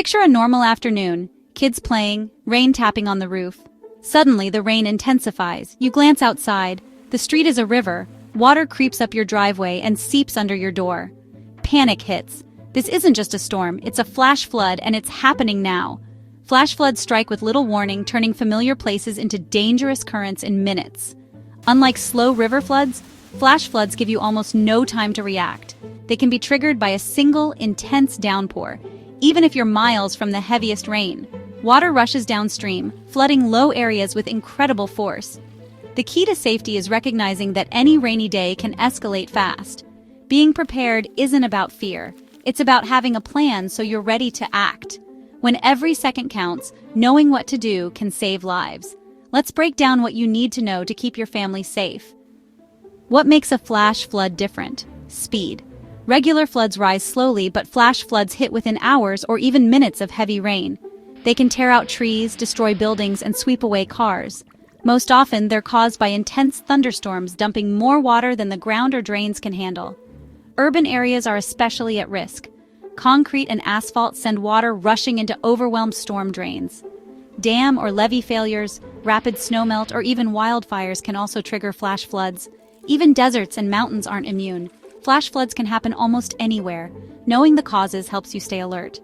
Picture a normal afternoon, kids playing, rain tapping on the roof. Suddenly, the rain intensifies. You glance outside. The street is a river. Water creeps up your driveway and seeps under your door. Panic hits. This isn't just a storm, it's a flash flood, and it's happening now. Flash floods strike with little warning, turning familiar places into dangerous currents in minutes. Unlike slow river floods, flash floods give you almost no time to react. They can be triggered by a single, intense downpour, even if you're miles from the heaviest rain. Water rushes downstream, flooding low areas with incredible force. The key to safety is recognizing that any rainy day can escalate fast. Being prepared isn't about fear. It's about having a plan so you're ready to act. When every second counts, knowing what to do can save lives. Let's break down what you need to know to keep your family safe. What makes a flash flood different? Speed. Regular floods rise slowly, but flash floods hit within hours or even minutes of heavy rain. They can tear out trees, destroy buildings, and sweep away cars. Most often, they're caused by intense thunderstorms dumping more water than the ground or drains can handle. Urban areas are especially at risk. Concrete and asphalt send water rushing into overwhelmed storm drains. Dam or levee failures, rapid snowmelt, or even wildfires can also trigger flash floods. Even deserts and mountains aren't immune. Flash floods can happen almost anywhere. Knowing the causes helps you stay alert.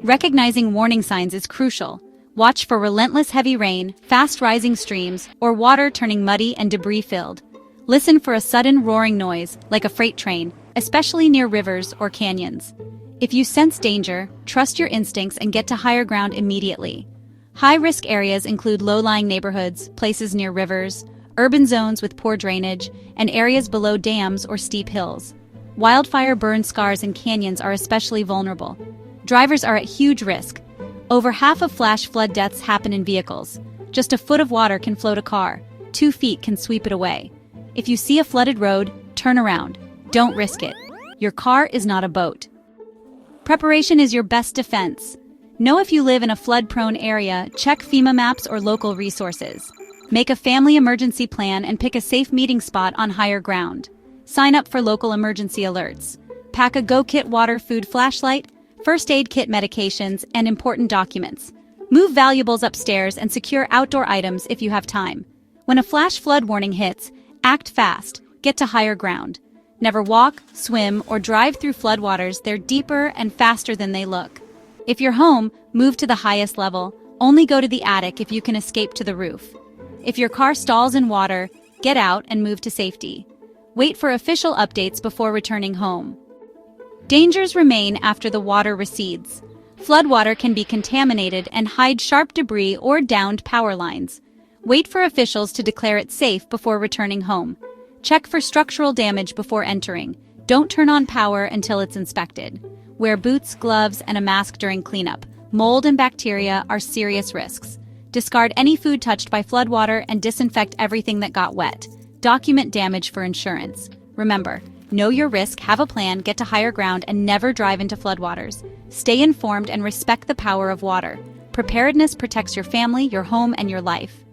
Recognizing warning signs is crucial. Watch for relentless heavy rain, fast rising streams, or water turning muddy and debris-filled. Listen for a sudden roaring noise, like a freight train, especially near rivers or canyons. If you sense danger, trust your instincts and get to higher ground immediately. High-risk areas include low-lying neighborhoods, places near rivers, urban zones with poor drainage, and areas below dams or steep hills. Wildfire burn scars and canyons are especially vulnerable. Drivers are at huge risk. Over half of flash flood deaths happen in vehicles. Just a foot of water can float a car. 2 feet can sweep it away. If you see a flooded road, turn around. Don't risk it. Your car is not a boat. Preparation is your best defense. Know if you live in a flood-prone area, check FEMA maps or local resources. Make a family emergency plan and pick a safe meeting spot on higher ground. Sign up for local emergency alerts. Pack a go-kit water, food, flashlight, first aid kit, medications, and important documents. Move valuables upstairs and secure outdoor items if you have time. When a flash flood warning hits, act fast. Get to higher ground. Never walk, swim, or drive through floodwaters. They're deeper and faster than they look. If you're home, move to the highest level. Only go to the attic if you can escape to the roof. If your car stalls in water, get out and move to safety. Wait for official updates before returning home. Dangers remain after the water recedes. Floodwater can be contaminated and hide sharp debris or downed power lines. Wait for officials to declare it safe before returning home. Check for structural damage before entering. Don't turn on power until it's inspected. Wear boots, gloves, and a mask during cleanup. Mold and bacteria are serious risks. Discard any food touched by floodwater and disinfect everything that got wet. Document damage for insurance. Remember, know your risk, have a plan, get to higher ground, and never drive into floodwaters. Stay informed and respect the power of water. Preparedness protects your family, your home, and your life.